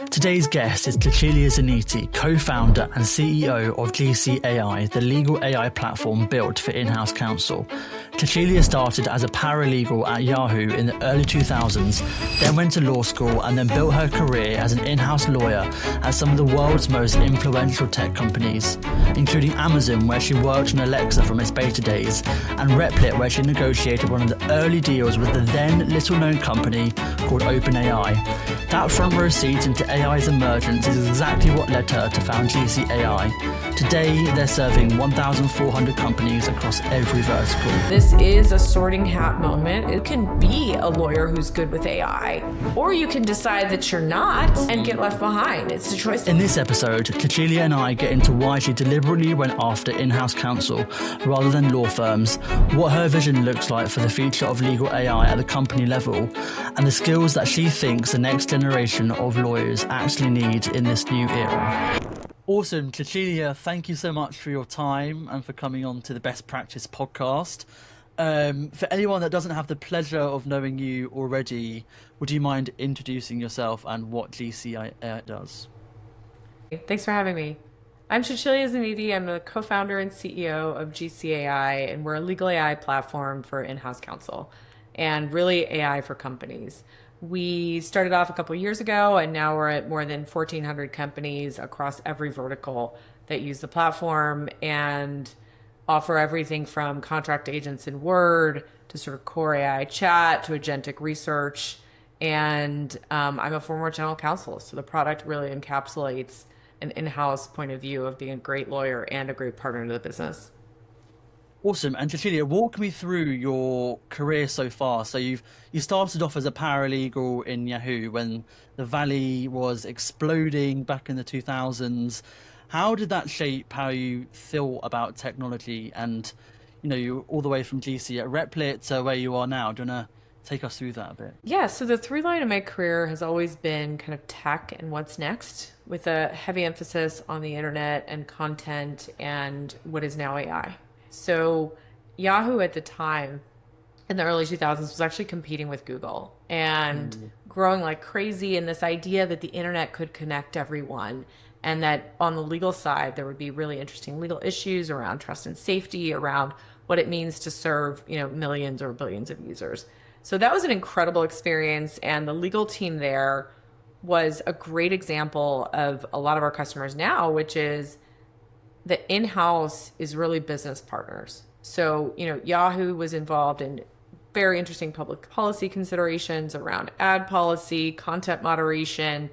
Today's guest is Cecilia Ziniti, co-founder and CEO of GCAI, the legal AI platform built for in-house counsel. Cecilia started as a paralegal at Yahoo in the early 2000s, then went to law school and then built her career as an in-house lawyer at some of the world's most influential tech companies, including Amazon, where she worked on Alexa from its beta days, and Replit, where she negotiated one of the early deals with the then little-known company called OpenAI. That front-row seat into AI's emergence is exactly what led her to found GCAI. Today, they're serving 1,400 companies across every vertical. This is a sorting hat moment. It can be a lawyer who's good with AI, or you can decide that you're not and get left behind. It's a choice. In this episode, Cecilia and I get into why she deliberately went after in-house counsel rather than law firms, what her vision looks like for the future of legal AI at the company level, and the skills that she thinks the next generation of lawyers actually need in this new era. Awesome. Cecilia, thank you so much for your time and for coming on to the Best Practice podcast. For anyone that doesn't have the pleasure of knowing you already, would you mind introducing yourself and what GCAI does? Thanks for having me. I'm Cecilia Ziniti. I'm the co-founder and CEO of GCAI, and we're a legal AI platform for in-house counsel and really AI for companies. We started off a couple of years ago, and now we're at more than 1,400 companies across every vertical that use the platform and offer everything from contract agents in Word to sort of core AI chat to agentic research. And I'm a former general counsel, so the product really encapsulates an in-house point of view of being a great lawyer and a great partner to the business. Awesome. And Cecilia, walk me through your career so far. So you started off as a paralegal in Yahoo when the Valley was exploding back in the 2000s. How did that shape how you thought about technology? And, you're all the way from GC at Replit to where you are now. Do you want to take us through that a bit? Yeah, so the through line of my career has always been kind of tech and what's next, with a heavy emphasis on the internet and content and what is now AI. So Yahoo at the time in the early 2000s was actually competing with Google and growing like crazy. And this idea that the internet could connect everyone and that on the legal side, there would be really interesting legal issues around trust and safety, around what it means to serve, millions or billions of users. So that was an incredible experience. And the legal team there was a great example of a lot of our customers now, which is the in-house is really business partners. So, Yahoo was involved in very interesting public policy considerations around ad policy, content moderation,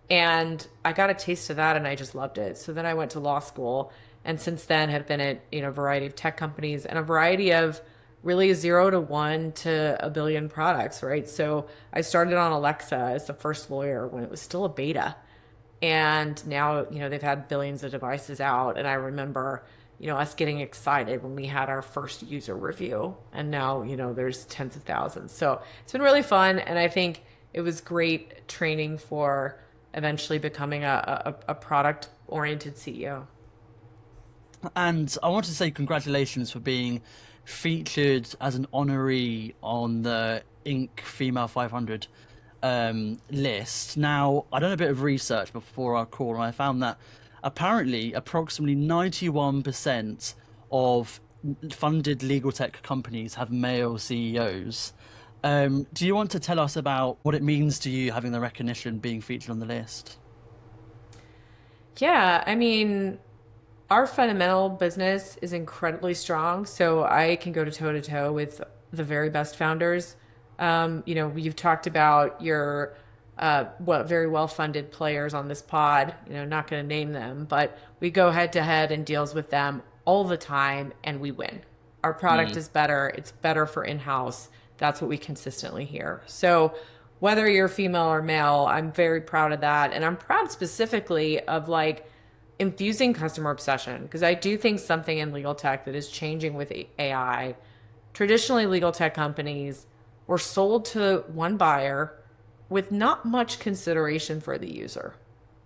and I got a taste of that and I just loved it. So then I went to law school and since then have been at, a variety of tech companies and a variety of really 0 to 1 to a billion products, right? So I started on Alexa as the first lawyer when it was still a beta. And now, they've had billions of devices out. And I remember, us getting excited when we had our first user review. And now, there's tens of thousands. So it's been really fun. And I think it was great training for eventually becoming a product-oriented CEO. And I want to say congratulations for being featured as an honoree on the Inc. Female 500 list. Now, I done a bit of research before our call, and I found that apparently approximately 91% of funded legal tech companies have male CEOs. Do you want to tell us about what it means to you having the recognition, being featured on the list? Yeah, I mean, our fundamental business is incredibly strong, so I can go toe to toe with the very best founders. You've talked about your very well-funded players on this pod, not going to name them, but we go head to head in deals with them all the time and we win. Our product is better. It's better for in-house. That's what we consistently hear. So whether you're female or male, I'm very proud of that. And I'm proud specifically of infusing customer obsession, because I do think something in legal tech that is changing with AI. Traditionally, legal tech companies were sold to one buyer with not much consideration for the user.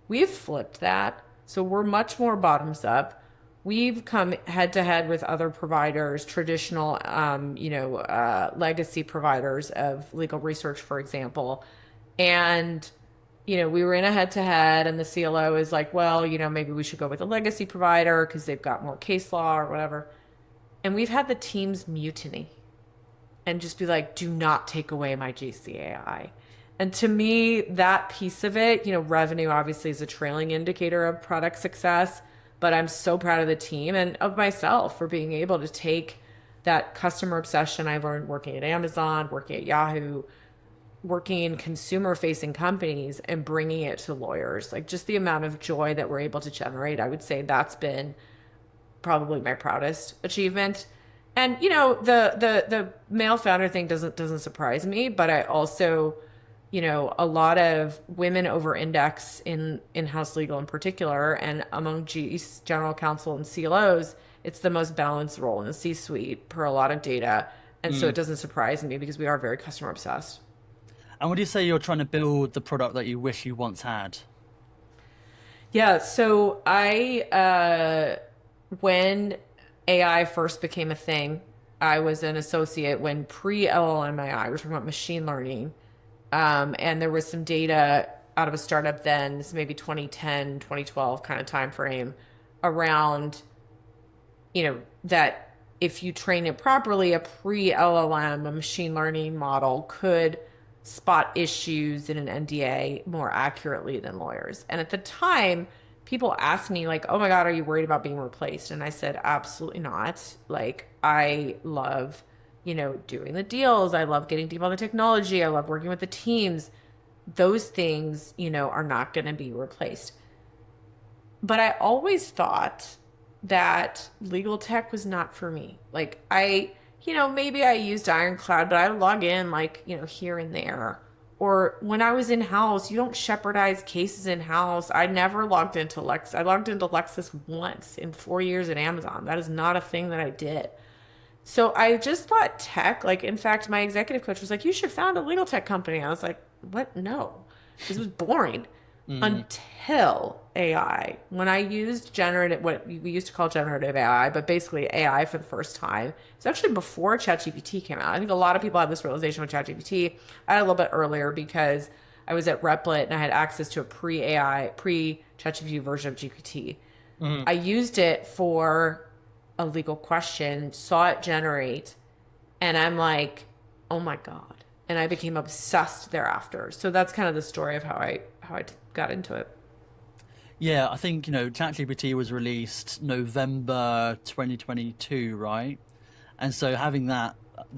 We've flipped that. So we're much more bottoms up. We've come head to head with other providers, traditional, legacy providers of legal research, for example. And we were in a head-to-head, and the CLO is like, well, maybe we should go with a legacy provider because they've got more case law or whatever. And we've had the teams mutiny and just be like, do not take away my GCAI. And to me, that piece of it, revenue obviously is a trailing indicator of product success, but I'm so proud of the team and of myself for being able to take that customer obsession I learned working at Amazon, working at Yahoo, working in consumer facing companies, and bringing it to lawyers. Like, just the amount of joy that we're able to generate, I would say that's been probably my proudest achievement. And the male founder thing doesn't surprise me, but I also, a lot of women over index in in-house legal in particular, and among general counsel and CLOs, it's the most balanced role in the C-suite per a lot of data. And so it doesn't surprise me because we are very customer obsessed. And would you say you're trying to build the product that you wish you once had? Yeah, so when AI first became a thing, I was an associate when pre-LLM AI, we're talking about machine learning. And there was some data out of a startup then, this maybe 2010, 2012 kind of time frame, around, that if you train it properly, a pre-LLM, a machine learning model could spot issues in an NDA more accurately than lawyers. And at the time, people asked me like, oh my God, are you worried about being replaced? And I said, absolutely not. Like, I love, doing the deals. I love getting deep on the technology. I love working with the teams. Those things, are not going to be replaced. But I always thought that legal tech was not for me. Like, maybe I used Ironclad, but I log in here and there. Or when I was in-house, you don't shepherdize cases in-house. I never logged into Lex. I logged into Lexis once in 4 years at Amazon. That is not a thing that I did. So I just thought tech, in fact, my executive coach was like, you should found a legal tech company. I was like, what? No, this was boring. Until AI, when I used what we used to call generative AI, but basically AI for the first time. It's actually before ChatGPT came out. I think a lot of people had this realization with ChatGPT. I had a little bit earlier because I was at Replit and I had access to a pre-ChatGPT version of GPT. I used it for a legal question, saw it generate, and I'm like, oh my God. And I became obsessed thereafter. So that's kind of the story of how I got into it. Yeah, I think, ChatGPT was released November 2022, right? And so having that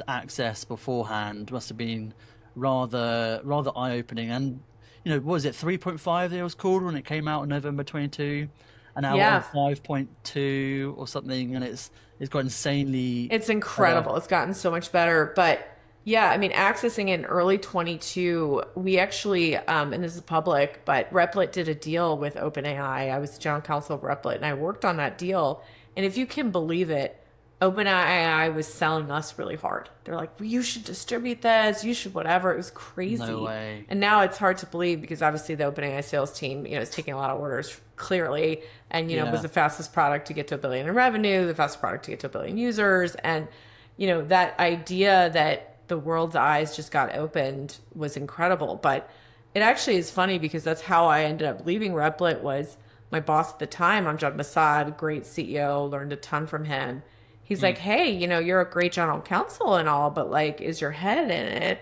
access beforehand must have been rather eye-opening. And, what was it, 3.5 it was called when it came out in November 22? And now we're on 5.2 or something, and it's got insanely... It's incredible. It's gotten so much better. But yeah, I mean, accessing in early 22, we actually, and this is public, but Replit did a deal with OpenAI. I was general counsel of Replit, and I worked on that deal. And if you can believe it, OpenAI was selling us really hard. They're like, well, you should distribute this, you should whatever. It was crazy. No way. And now it's hard to believe because obviously the OpenAI sales team, is taking a lot of orders clearly, and, was the fastest product to get to $1 billion in revenue, the fastest product to get to 1 billion users. And, that idea that the world's eyes just got opened was incredible. But it actually is funny because that's how I ended up leaving Replit. Was my boss at the time, Amjad Masad, great CEO, learned a ton from him. He's like, hey, you're a great general counsel and all, but is your head in it?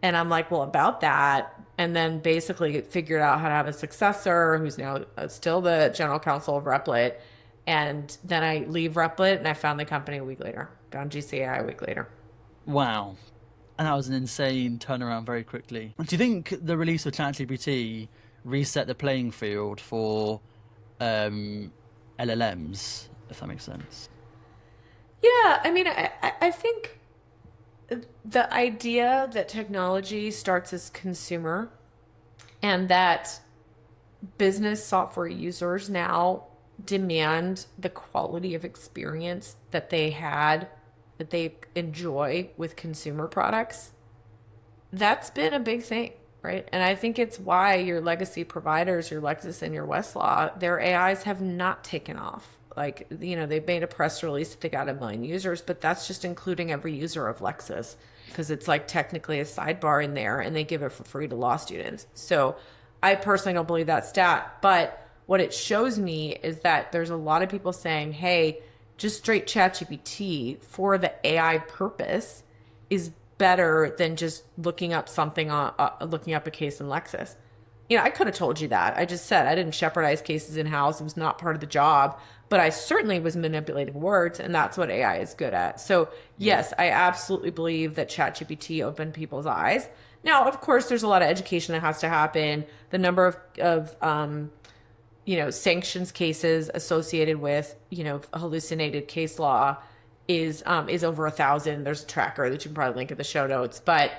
And I'm like, well, about that. And then basically figured out how to have a successor who's now still the general counsel of Replit. And then I leave Replit and I found the company a week later, found GCAI a week later. Wow. And that was an insane turnaround very quickly. Do you think the release of ChatGPT reset the playing field for LLMs, if that makes sense? Yeah, I mean, I think the idea that technology starts as consumer and that business software users now demand the quality of experience that they enjoy with consumer products, that's been a big thing, right? And I think it's why your legacy providers, your Lexis and your Westlaw, their AIs have not taken off. They've made a press release that they got 1 million users, but that's just including every user of Lexis because it's technically a sidebar in there and they give it for free to law students. So I personally don't believe that stat, but what it shows me is that there's a lot of people saying, hey, just straight ChatGPT for the AI purpose is better than just looking up something on looking up a case in Lexis. I could have told you that. I just said I didn't shepherdize cases in-house. It was not part of the job, but I certainly was manipulating words, and that's what AI is good at. So yes, I absolutely believe that ChatGPT opened people's eyes. Now, of course, there's a lot of education that has to happen. The number of sanctions cases associated with, hallucinated case law is over 1,000. There's a tracker that you can probably link in the show notes, but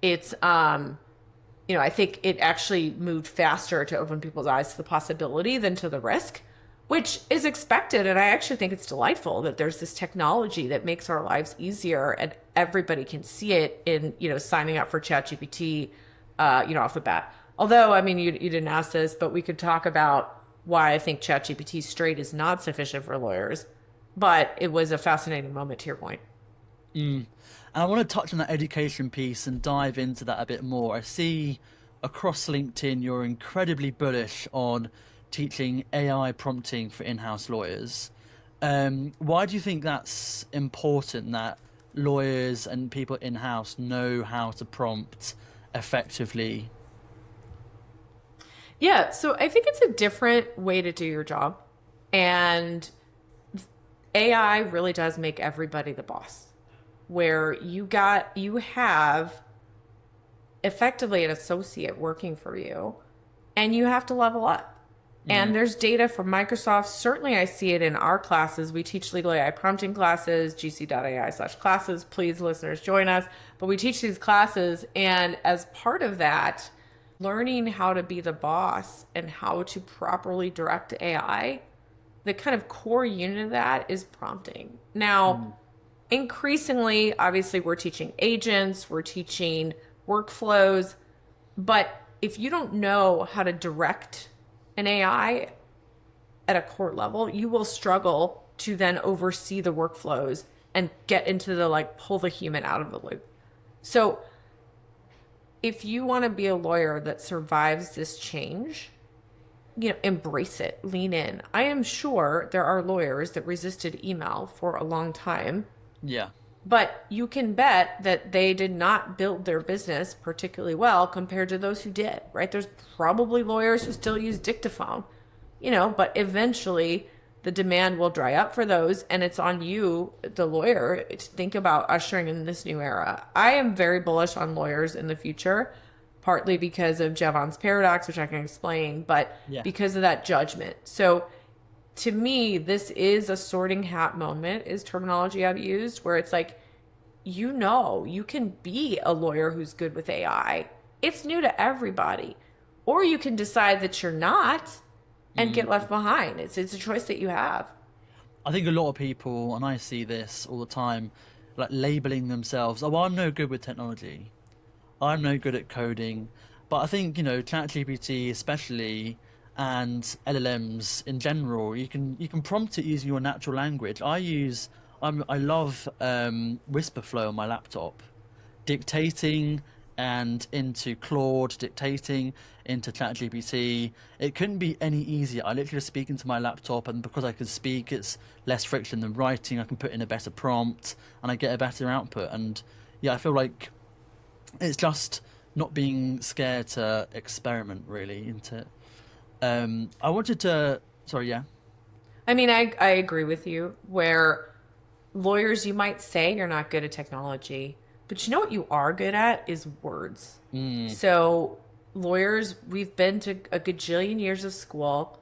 it's, I think it actually moved faster to open people's eyes to the possibility than to the risk, which is expected. And I actually think it's delightful that there's this technology that makes our lives easier and everybody can see it in, signing up for ChatGPT, off the bat. Although, you didn't ask this, but we could talk about why I think ChatGPT straight is not sufficient for lawyers. But it was a fascinating moment to your point. And I want to touch on that education piece and dive into that a bit more. I see across LinkedIn you're incredibly bullish on teaching AI prompting for in-house lawyers. Why do you think that's important, that lawyers and people in-house know how to prompt effectively? Yeah, so I think it's a different way to do your job. And AI really does make everybody the boss, where you have effectively an associate working for you and you have to level up. And there's data from Microsoft. Certainly I see it in our classes. We teach legal AI prompting classes, gc.ai/classes. Please, listeners, join us. But we teach these classes. And as part of that, learning how to be the boss and how to properly direct AI, the kind of core unit of that is prompting. Now, increasingly, obviously, we're teaching agents, we're teaching workflows. But if you don't know how to direct an AI at a core level, you will struggle to then oversee the workflows and get into the pull the human out of the loop. So if you want to be a lawyer that survives this change, embrace it, lean in. I am sure there are lawyers that resisted email for a long time. Yeah. But you can bet that they did not build their business particularly well compared to those who did, right? There's probably lawyers who still use dictaphone, but eventually the demand will dry up for those. And it's on you, the lawyer, to think about ushering in this new era. I am very bullish on lawyers in the future, partly because of Jevon's paradox, which I can explain, but because of that judgment. So to me, this is a sorting hat moment, is terminology I've used, where it's you can be a lawyer who's good with AI. It's new to everybody. Or you can decide that you're not and get left behind. It's a choice that you have. I think a lot of people, and I see this all the time, labeling themselves, I'm no good with technology. I'm no good at coding. But I think, ChatGPT especially, and LLMs in general, you can prompt it using your natural language. I love Whisperflow on my laptop, dictating and into Claude, dictating into ChatGPT. It couldn't be any easier. I literally just speak into my laptop, and because I can speak, it's less friction than writing. I can put in a better prompt and I get a better output. And I feel like it's just not being scared to experiment really into it. I wanted to, sorry, yeah. I agree with you, where lawyers, you might say you're not good at technology, but what you are good at is words. So lawyers, we've been to a gajillion years of school.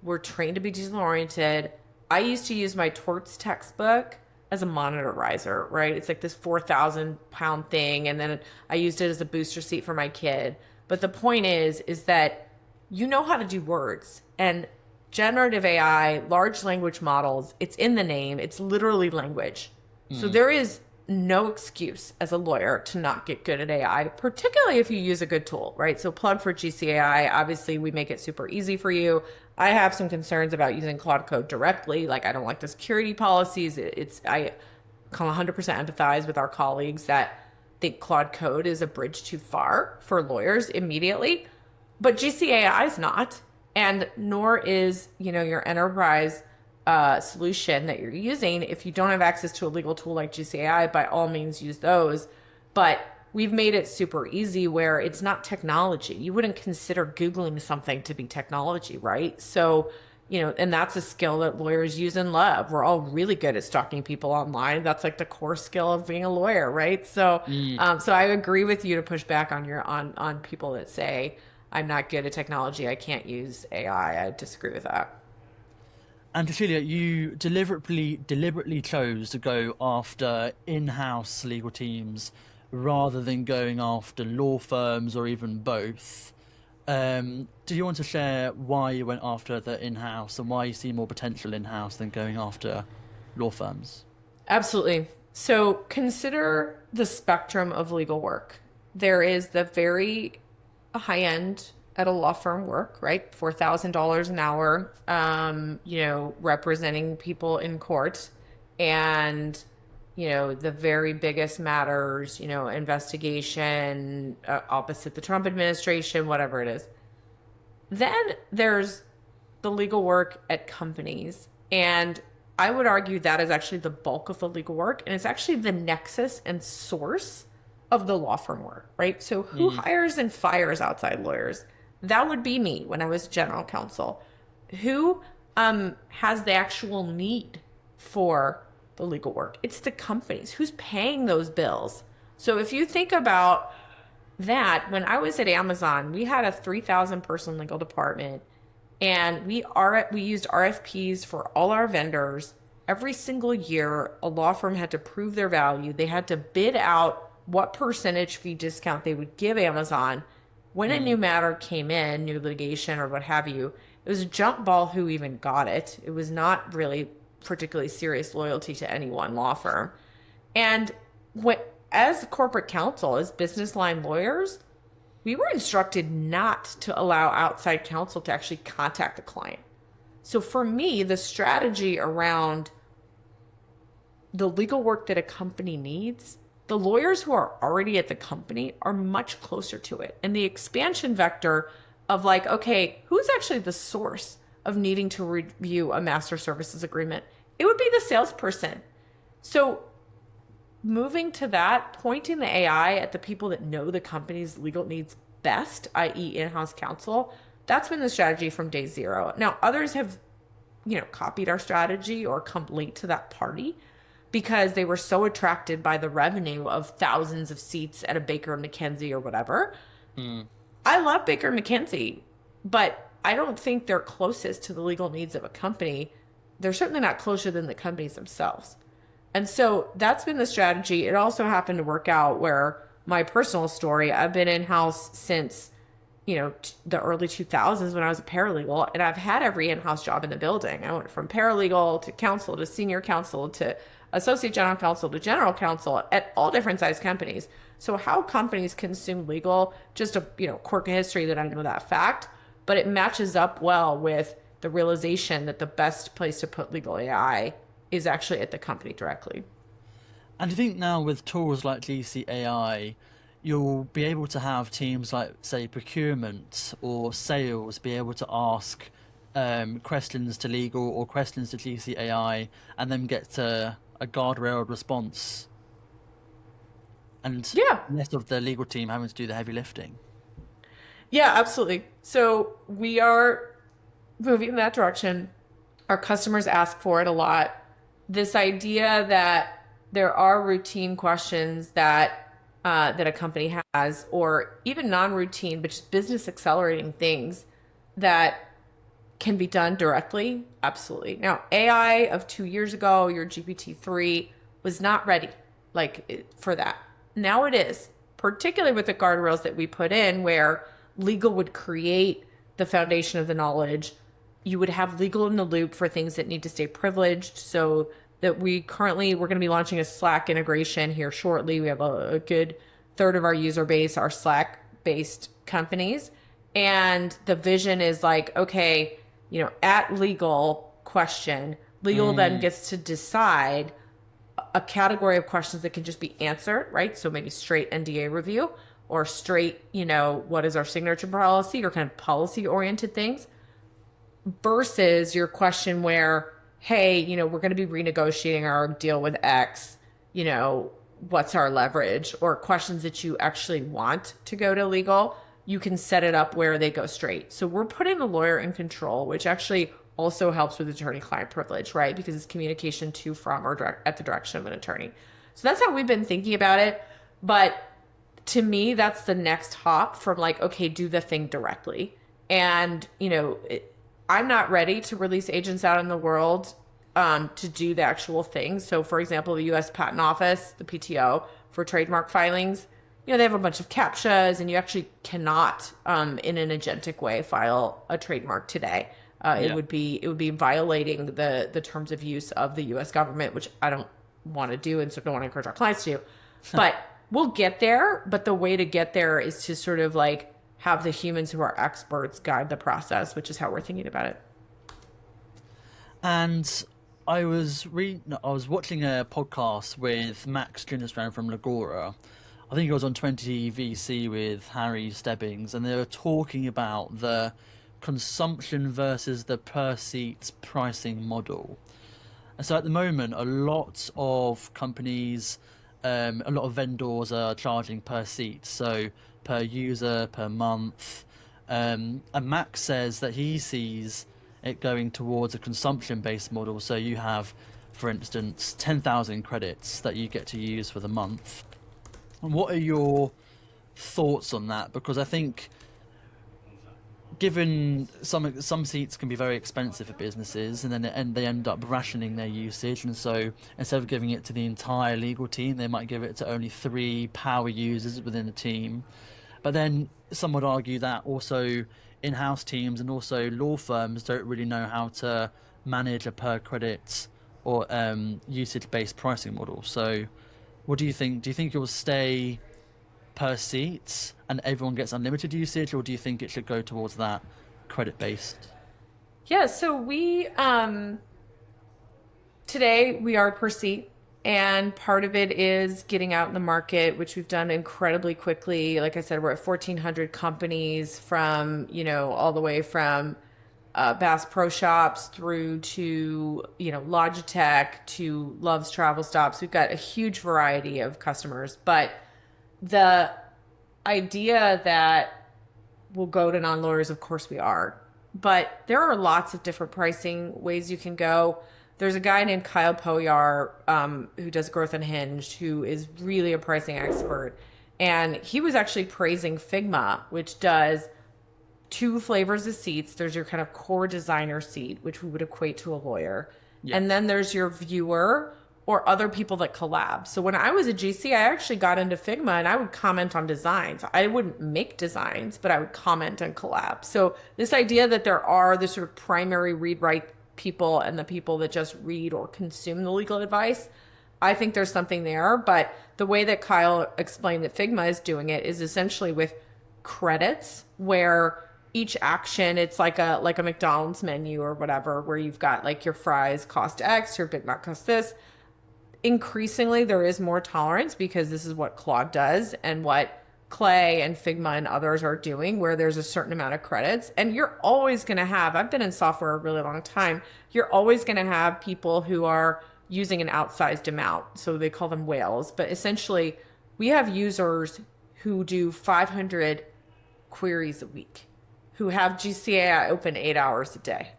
We're trained to be detail-oriented. I used to use my torts textbook as a monitorizer, right? It's this 4,000-pound thing, and then I used it as a booster seat for my kid. But the point is that you know how to do words, and generative AI, large language models, it's in the name. It's literally language. So there is no excuse as a lawyer to not get good at AI, particularly if you use a good tool, right? So plug for GCAI. Obviously, we make it super easy for you. I have some concerns about using Claude Code directly. I don't like the security policies. I can 100% empathize with our colleagues that think Claude Code is a bridge too far for lawyers immediately. But GCAI is not, and nor is, your enterprise solution that you're using. If you don't have access to a legal tool like GCAI, by all means use those. But we've made it super easy where it's not technology. You wouldn't consider Googling something to be technology, right? So, and that's a skill that lawyers use and love. We're all really good at stalking people online. That's like the core skill of being a lawyer, right? So, so I agree with you to push back on people that say, I'm not good at technology, I can't use AI. I disagree with that. And Cecilia, you deliberately chose to go after in-house legal teams rather than going after law firms or even both. Do you want to share why you went after the in-house and why you see more potential in-house than going after law firms? Absolutely. So consider the spectrum of legal work. There is the very high end at a law firm work, right? $4,000 an hour, representing people in court, and the very biggest matters, investigation, opposite the Trump administration, whatever it is. Then there's the legal work at companies. And I would argue that is actually the bulk of the legal work. And it's actually the nexus and source of the law firm work, right? So who hires and fires outside lawyers? That would be me when I was general counsel. Who has the actual need for the legal work? It's the companies. Who's paying those bills? So if you think about that, when I was at Amazon, we had a 3,000 person legal department, and we used RFPs for all our vendors. Every single year, a law firm had to prove their value. They had to bid out what percentage fee discount they would give Amazon when a new matter came in, new litigation or what have you. It was a jump ball who even got it. It was not really particularly serious loyalty to any one law firm. And as corporate counsel, as business line lawyers, we were instructed not to allow outside counsel to actually contact the client. So for me, the strategy around the legal work that a company needs, the lawyers who are already at the company are much closer to it. And the expansion vector of like, okay, who's actually the source of needing to review a master services agreement? It would be the salesperson. So moving to that, pointing the AI at the people that know the company's legal needs best, i.e. in-house counsel, that's been the strategy from day zero. Now, others have, copied our strategy or come late to that party because they were so attracted by the revenue of thousands of seats at a Baker McKenzie or whatever. I love Baker McKenzie, but I don't think they're closest to the legal needs of a company. They're certainly not closer than the companies themselves. And so that's been the strategy. It also happened to work out where my personal story, I've been in-house since, the early 2000s when I was a paralegal, and I've had every in-house job in the building. I went from paralegal to counsel to senior counsel to associate general counsel to general counsel at all different size companies. So how companies consume legal, just a quirk of history that I know that fact, but it matches up well with the realization that the best place to put legal AI is actually at the company directly. And I think now with tools like GCAI, you'll be able to have teams like, say, procurement or sales be able to ask questions to legal or questions to GCAI and then get to a guardrailed response. And less of the legal team having to do the heavy lifting. Yeah, absolutely. So we are moving in that direction. Our customers ask for it a lot. This idea that there are routine questions that a company has, or even non-routine, but just business accelerating things that can be done directly. Absolutely. Now, AI of 2 years ago, your GPT-3 was not ready for that. Now it is, particularly with the guardrails that we put in where legal would create the foundation of the knowledge. You would have legal in the loop for things that need to stay privileged. So that we're going to be launching a Slack integration here shortly. We have a good third of our user base are Slack-based companies. And the vision is like, okay, at legal question, legal then gets to decide a category of questions that can just be answered, right? So maybe straight NDA review, or straight, what is our signature policy, or kind of policy oriented things, versus your question where, hey, we're going to be renegotiating our deal with X, what's our leverage, or questions that you actually want to go to legal, you can set it up where they go straight. So we're putting the lawyer in control, which actually also helps with attorney-client privilege, right? Because it's communication to, from, or at the direction of an attorney. So that's how we've been thinking about it. But to me, that's the next hop from like, okay, do the thing directly. And, I'm not ready to release agents out in the world to do the actual thing. So for example, the U.S. Patent Office, the PTO, for trademark filings, they have a bunch of CAPTCHAs, and you actually cannot, in an agentic way, file a trademark today. It would be violating the terms of use of the U.S. government, which I don't want to do, and so don't want to encourage our clients to do. But we'll get there. But the way to get there is to sort of like have the humans who are experts guide the process, which is how we're thinking about it. And I was watching a podcast with Max Ginnistrand from Legora. I think it was on 20VC with Harry Stebbings, and they were talking about the consumption versus the per seat pricing model. And so at the moment, a lot of companies, a lot of vendors are charging per seat, so per user, per month. And Max says that he sees it going towards a consumption-based model. So you have, for instance, 10,000 credits that you get to use for the month. And what are your thoughts on that? Because I think, given some seats can be very expensive for businesses, and then they end up rationing their usage, and so instead of giving it to the entire legal team, they might give it to only 3 power users within the team. But then some would argue that also in-house teams and also law firms don't really know how to manage a per credit or usage-based pricing model. So what do you think? Do you think you'll stay per seat and everyone gets unlimited usage, or do you think it should go towards that credit-based? Yeah, so we today we are per seat, and part of it is getting out in the market, which we've done incredibly quickly. Like I said, we're at 1,400 companies, from all the way from Bass Pro Shops through to Logitech to Love's Travel Stops. We've got a huge variety of customers, but the idea that we'll go to non-lawyers, of course we are, but there are lots of different pricing ways you can go. There's a guy named Kyle Poyar who does Growth Unhinged, who is really a pricing expert, and he was actually praising Figma, which does 2 flavors of seats. There's your kind of core designer seat, which we would equate to a lawyer, and then there's your viewer, or other people that collab. So when I was a GC, I actually got into Figma, and I would comment on designs. I wouldn't make designs, but I would comment and collab. So this idea that there are the sort of primary read-write people and the people that just read or consume the legal advice, I think there's something there. But the way that Kyle explained that Figma is doing it is essentially with credits, where each action, it's like a McDonald's menu or whatever, where you've got like your fries cost X, your Big Mac cost this. Increasingly, there is more tolerance, because this is what Claude does and what Clay and Figma and others are doing, where there's a certain amount of credits. And you're always going to have, I've been in software a really long time, you're always going to have people who are using an outsized amount. So they call them whales. But essentially, we have users who do 500 queries a week, who have GCAI open 8 hours a day.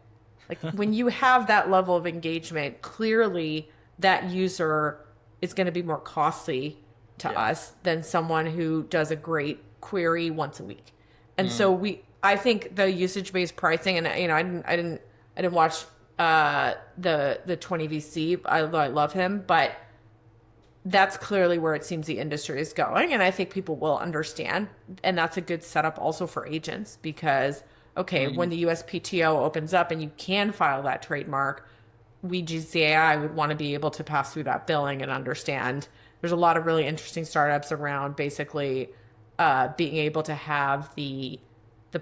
Like when you have that level of engagement, clearly that user is going to be more costly to us than someone who does a great query once a week. And so I think the usage-based pricing, and I didn't watch the 20VC, although I love him, but that's clearly where it seems the industry is going, and I think people will understand, and that's a good setup also for agents, because when the USPTO opens up and you can file that trademark, we GCAI would want to be able to pass through that billing and understand. There's a lot of really interesting startups around basically being able to have the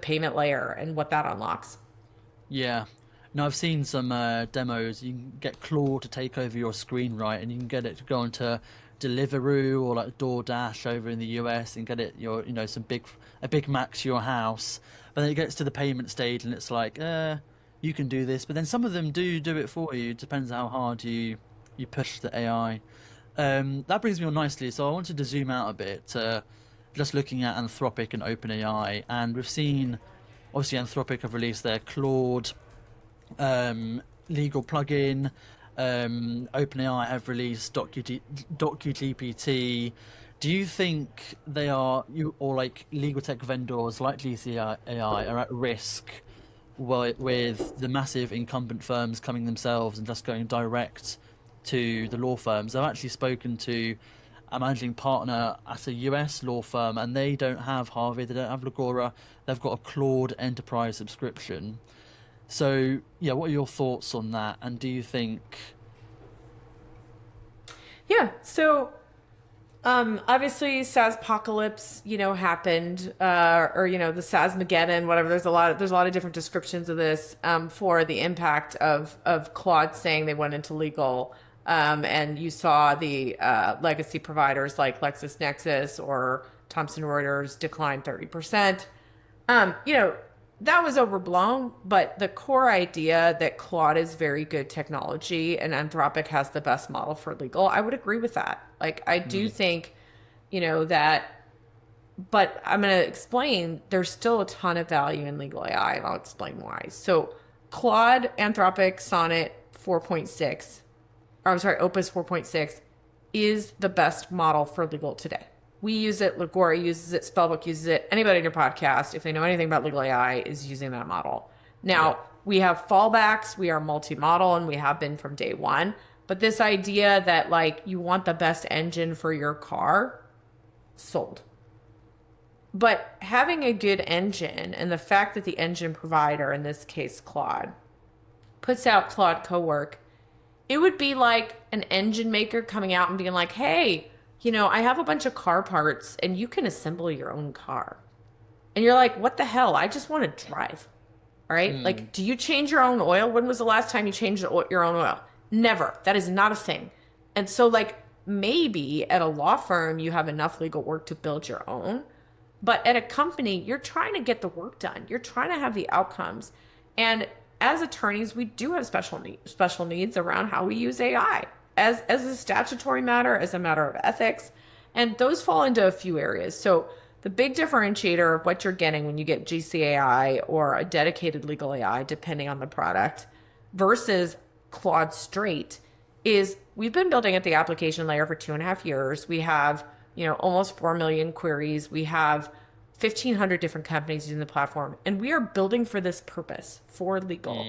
payment layer and what that unlocks. Yeah. No, I've seen some demos. You can get Claude to take over your screen, right? And you can get it to go onto Deliveroo or like DoorDash over in the US and get it a Big Mac to your house. But then it gets to the payment stage and it's like, you can do this. But then some of them do it for you. It depends how hard you push the AI. That brings me on nicely. So I wanted to zoom out a bit, just looking at Anthropic and OpenAI, and we've seen obviously Anthropic have released their Claude legal plugin. OpenAI have released DocuGPT. Do you think like legal tech vendors like GCAI are at risk with the massive incumbent firms coming themselves and just going direct to the law firms? I've actually spoken to a managing partner at a US law firm, and they don't have Harvey, they don't have Legora, they've got a Claude enterprise subscription. So, yeah, what are your thoughts on that? And do you think... Yeah, so obviously SaaS apocalypse, happened, or the SaaSmageddon, whatever. There's a lot of different descriptions of this for the impact of Claude saying they went into legal. And you saw the legacy providers like LexisNexis or Thomson Reuters decline 30%. That was overblown, but the core idea that Claude is very good technology and Anthropic has the best model for legal, I would agree with that. Like, I do think, that, but I'm going to explain there's still a ton of value in legal AI, and I'll explain why. So Claude, Anthropic, Sonnet 4.6, or I'm sorry, Opus 4.6 is the best model for legal today. We use it, Legora uses it, Spellbook uses it. Anybody in your podcast, if they know anything about legal AI, is using that model. Now, we have fallbacks, we are multi-model, and we have been from day one. But this idea that like you want the best engine for your car, sold. But having a good engine and the fact that the engine provider, in this case Claude, puts out Claude Cowork, it would be like an engine maker coming out and being like, hey, I have a bunch of car parts and you can assemble your own car. And you're like, what the hell? I just want to drive. All right. Like, do you change your own oil? When was the last time you changed your own oil? Never. That is not a thing. And so like maybe at a law firm, you have enough legal work to build your own. But at a company, you're trying to get the work done. You're trying to have the outcomes. And as attorneys, we do have special needs around how we use AI as a statutory matter, as a matter of ethics. And those fall into a few areas. So the big differentiator of what you're getting when you get GCAI or a dedicated legal AI, depending on the product, versus Claude straight, is we've been building at the application layer for 2.5 years. We have, almost 4 million queries. We have 1,500 different companies using the platform. And we are building for this purpose, for legal,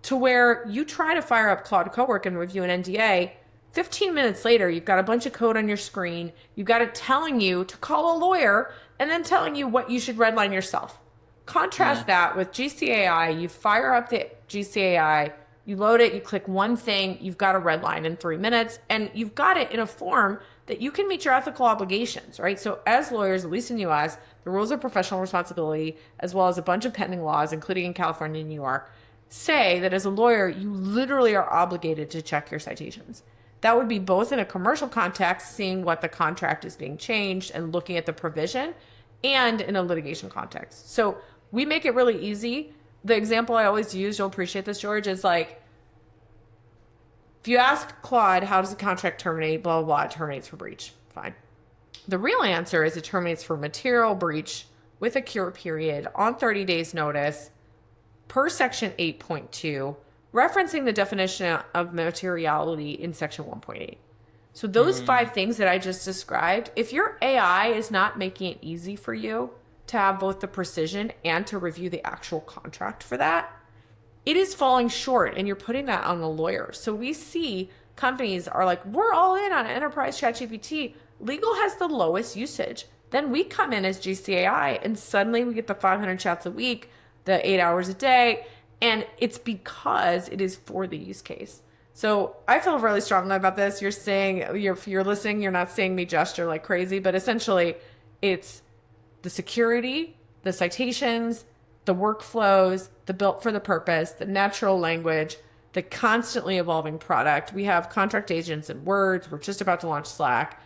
to where you try to fire up Claude Cowork and review an NDA. 15 minutes later, you've got a bunch of code on your screen. You've got it telling you to call a lawyer and then telling you what you should redline yourself. Contrast that with GCAI. You fire up the GCAI, you load it, you click one thing, you've got a redline in 3 minutes, and you've got it in a form that you can meet your ethical obligations, right? So as lawyers, at least in the US, the rules of professional responsibility, as well as a bunch of pending laws, including in California and New York, say that as a lawyer, you literally are obligated to check your citations. That would be both in a commercial context, seeing what the contract is being changed and looking at the provision, and in a litigation context. So we make it really easy. The example I always use, you'll appreciate this, George, is like, if you ask Claude, how does the contract terminate, blah, blah, blah, it terminates for breach. Fine. The real answer is it terminates for material breach with a cure period on 30 days notice per section 8.2, referencing the definition of materiality in section 1.8. So those 5 things that I just described, if your AI is not making it easy for you to have both the precision and to review the actual contract for that, it is falling short, and you're putting that on the lawyer. So we see companies are like, we're all in on enterprise ChatGPT. Legal has the lowest usage. Then we come in as GCAI and suddenly we get the 500 chats a week, the 8 hours a day. And it's because it is for the use case. So I feel really strongly about this. You're saying, if you're listening, you're not seeing me gesture like crazy, but essentially it's the security, the citations, the workflows, the built for the purpose, the natural language, the constantly evolving product. We have contract agents and words. We're just about to launch Slack.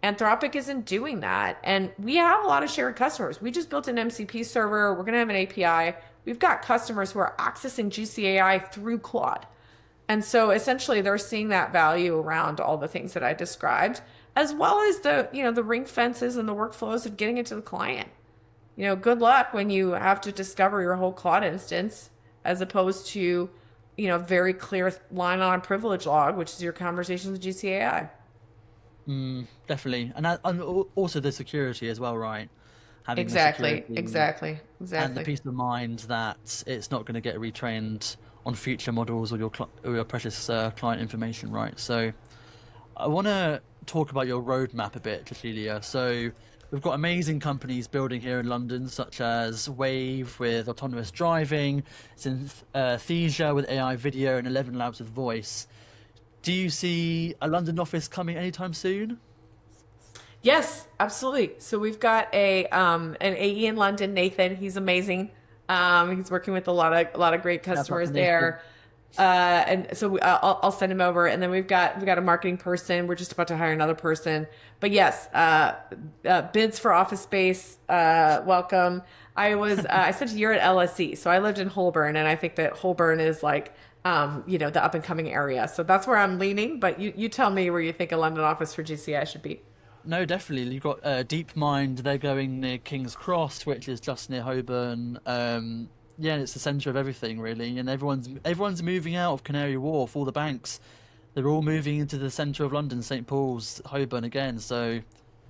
Anthropic isn't doing that. And we have a lot of shared customers. We just built an MCP server. We're going to have an API. We've got customers who are accessing GCAI through Claude. And so essentially they're seeing that value around all the things that I described, as well as the, the ring fences and the workflows of getting it to the client. Good luck when you have to discover your whole Claude instance, as opposed to, very clear line on a privilege log, which is your conversations with GCAI. Definitely. And also the security as well, right? Having Exactly. And the peace of mind that it's not going to get retrained on future models or your precious client information, right? So I want to talk about your roadmap a bit, Cecilia. So we've got amazing companies building here in London, such as Wave with autonomous driving, Synthesia with AI video, and 11 Labs with voice. Do you see a London office coming anytime soon? Yes, absolutely. So we've got an AE in London, Nathan. He's amazing. He's working with a lot of great customers there. And so I'll send him over. And then we've got a marketing person. We're just about to hire another person. But yes, bids for office space. Welcome. I spent a year at LSE, so I lived in Holborn, and I think that Holborn is like, the up and coming area. So that's where I'm leaning. But you tell me where you think a London office for GCI should be. No, definitely. You've got DeepMind. They're going near King's Cross, which is just near Holborn. Yeah, it's the centre of everything, really. And everyone's moving out of Canary Wharf. All the banks, they're all moving into the centre of London, St Paul's, Holborn again. So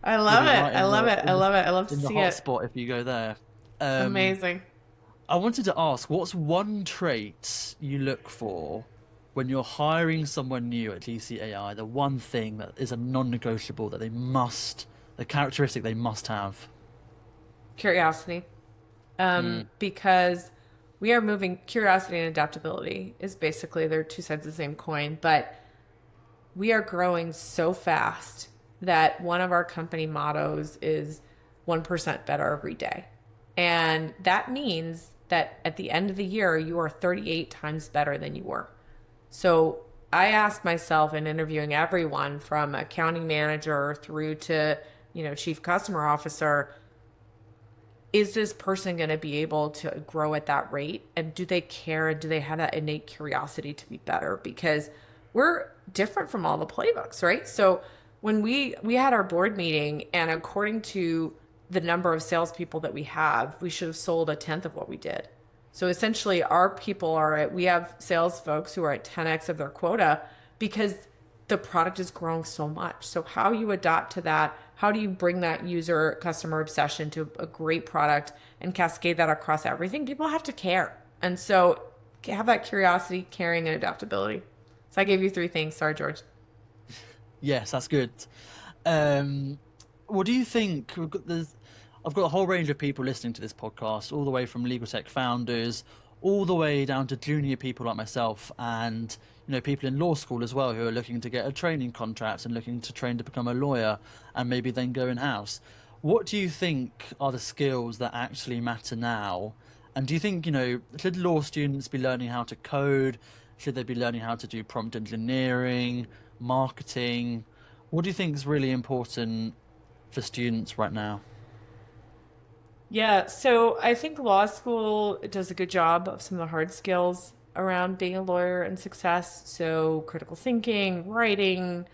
I love it. I love it. I love to see it. In the hotspot, if you go there. Amazing. I wanted to ask, what's one trait you look for when you're hiring someone new at GCAI? The one thing that is a non-negotiable that the characteristic they must have. Curiosity. Because we are moving, curiosity and adaptability is basically, they're two sides of the same coin, but we are growing so fast that one of our company mottos is 1% better every day. And that means that at the end of the year, you are 38 times better than you were. So I ask myself in interviewing everyone from accounting manager through to, chief customer officer, is this person going to be able to grow at that rate? And do they care? Do they have that innate curiosity to be better? Because we're different from all the playbooks, right? So when we had our board meeting, and according to the number of salespeople that we should have sold 1/10 of what we did. So essentially our people we have sales folks who are at 10x of their quota because the product is growing so much. So how you adapt to that, how do you bring that customer obsession to a great product and cascade that across everything? People have to care. And so have that curiosity, caring, and adaptability. So I gave you 3 things. Sorry, George. Yes, that's good. What do you think? I've got a whole range of people listening to this podcast, all the way from legal tech founders, all the way down to junior people like myself, and people in law school as well who are looking to get a training contract and looking to train to become a lawyer and maybe then go in-house. What do you think are the skills that actually matter now? And do you think, should law students be learning how to code? Should they be learning how to do prompt engineering, marketing? What do you think is really important for students right now? Yeah, so I think law school does a good job of some of the hard skills around being a lawyer and success. So critical thinking, writing,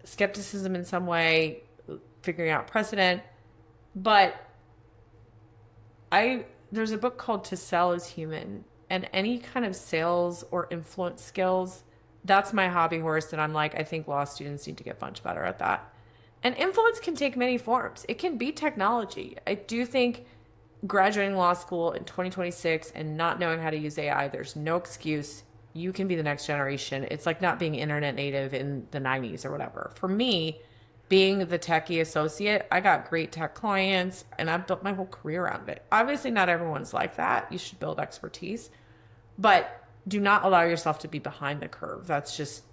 skepticism in some way, figuring out precedent. But there's a book called To Sell is Human, and any kind of sales or influence skills, that's my hobby horse that I'm like, I think law students need to get much better at that. And influence can take many forms. It can be technology. I do think graduating law school in 2026 and not knowing how to use AI, there's no excuse. You can be the next generation. It's like not being internet native in the 90s or whatever. For me, being the techie associate, I got great tech clients and I've built my whole career around it. Obviously, not everyone's like that. You should build expertise, but do not allow yourself to be behind the curve. That's just,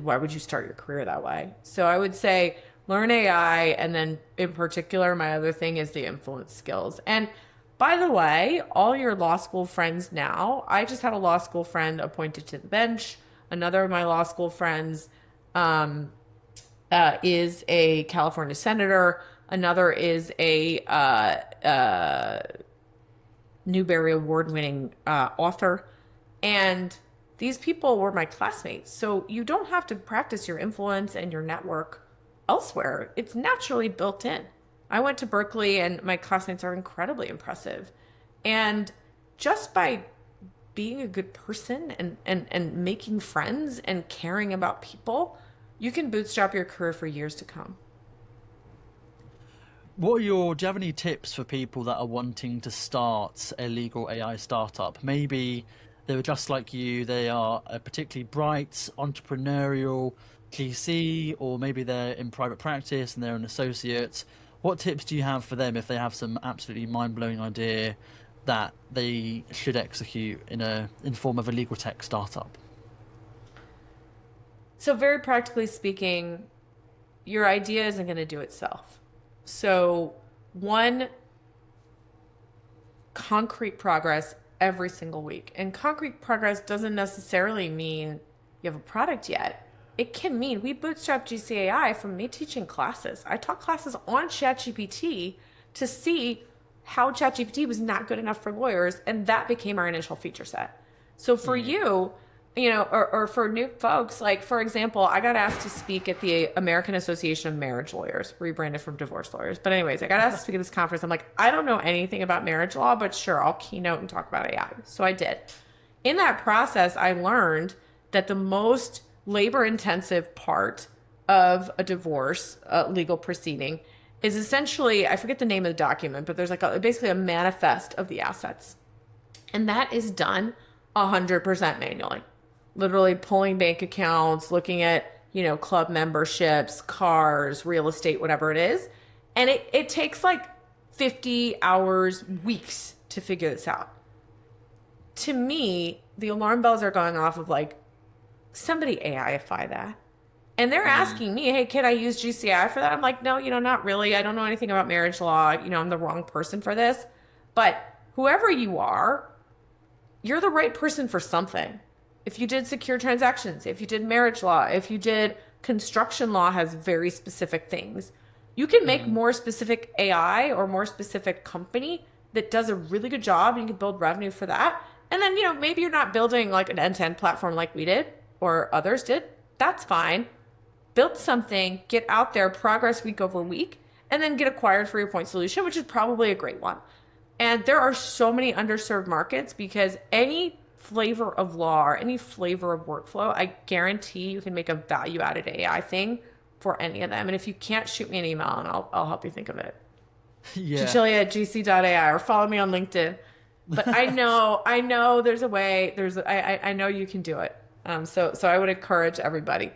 why would you start your career that way? So I would say, learn AI, and then in particular, my other thing is the influence skills. And by the way, all your law school friends now, I just had a law school friend appointed to the bench. Another of my law school friends is a California senator. Another is a Newbery Award-winning author. And these people were my classmates. So you don't have to practice your influence and your network elsewhere. It's naturally built in. I went to Berkeley and my classmates are incredibly impressive. And just by being a good person and making friends and caring about people, you can bootstrap your career for years to come. Do you have any tips for people that are wanting to start a legal AI startup? Maybe they were just like you, they are a particularly bright, entrepreneurial GC, or maybe they're in private practice and they're an associate. What tips do you have for them if they have some absolutely mind-blowing idea that they should execute in form of a legal tech startup? So very practically speaking, your idea isn't going to do itself. So one, concrete progress every single week. And concrete progress doesn't necessarily mean you have a product yet. It can mean we bootstrapped GCAI from me teaching classes. I taught classes on ChatGPT to see how ChatGPT was not good enough for lawyers, and that became our initial feature set. So for you, or for new folks, like, for example, I got asked to speak at the American Association of Marriage Lawyers, rebranded from divorce lawyers. But anyways, I got asked to speak at this conference. I'm like, I don't know anything about marriage law, but sure, I'll keynote and talk about AI. So I did. In that process, I learned that the most labor-intensive part of a divorce legal proceeding is essentially, I forget the name of the document, but there's like basically a manifest of the assets. And that is done 100% manually. Literally pulling bank accounts, looking at, club memberships, cars, real estate, whatever it is. And it takes like 50 hours, weeks to figure this out. To me, the alarm bells are going off of like, somebody AIify that. And they're asking me, hey, can I use GCI for that? I'm like, no, not really. I don't know anything about marriage law. I'm the wrong person for this. But whoever you are, you're the right person for something. If you did secure transactions, if you did marriage law, if you did construction law, has very specific things. You can make more specific AI or more specific company that does a really good job, and you can build revenue for that. And then, maybe you're not building like an end-to-end platform like we did or others did. That's fine. Build something, get out there, progress week over week, and then get acquired for your point solution, which is probably a great one. And there are so many underserved markets because any flavor of law or any flavor of workflow, I guarantee you can make a value-added AI thing for any of them. And if you can't, shoot me an email and I'll help you think of it. Yeah. Cecilia at gc.ai, or follow me on LinkedIn. But I know there's a way. I know you can do it. So I would encourage everybody.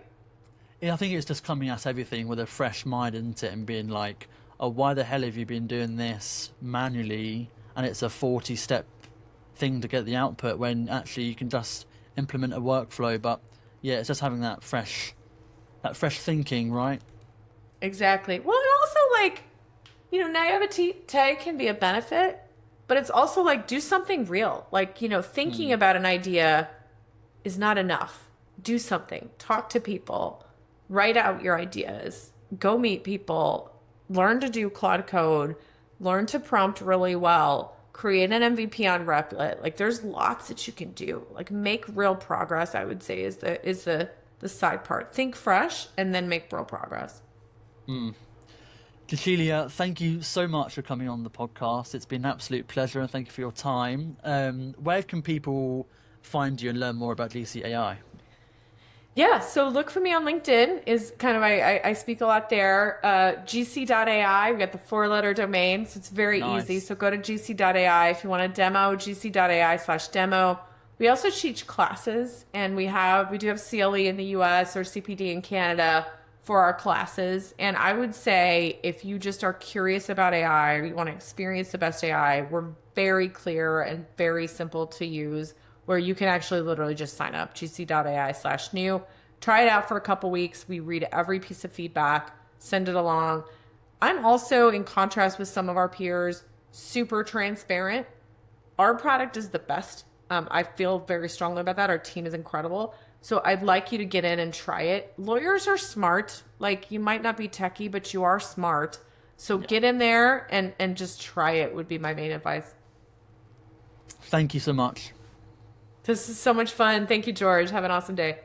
Yeah, I think it's just coming at everything with a fresh mind, isn't it? And being like, oh, why the hell have you been doing this manually? And it's a 40-step thing to get the output when actually you can just implement a workflow. But yeah, it's just having that fresh thinking, right? Exactly. Well, and also like, naivety can be a benefit, but it's also like, do something real. Like, thinking about an idea is not enough. Do something. Talk to people. Write out your ideas. Go meet people. Learn to do Claude Code. Learn to prompt really well. Create an MVP on Replit. Like, there's lots that you can do. Like, make real progress, I would say, is the side part. Think fresh and then make real progress. Cecilia, thank you so much for coming on the podcast. It's been an absolute pleasure, and thank you for your time. Where can people find you and learn more about GCAI? Yeah, so look for me on LinkedIn. Is kind of I speak a lot there. gc.ai, we got the 4-letter domain, so it's very easy. So go to gc.ai if you want a demo, gc.ai/demo. We also teach classes, and we do have CLE in the US or CPD in Canada for our classes. And I would say if you just are curious about AI or you want to experience the best AI, we're very clear and very simple to use, where you can actually literally just sign up, gc.ai/new. Try it out for a couple weeks. We read every piece of feedback, send it along. I'm also, in contrast with some of our peers, super transparent. Our product is the best I feel very strongly about that. Our team is incredible. So I'd like you to get in and try it. Lawyers are smart. Like, you might not be techie, but you are smart. So get in there and just try it would be my main advice. Thank you so much. This is so much fun. Thank you, George. Have an awesome day.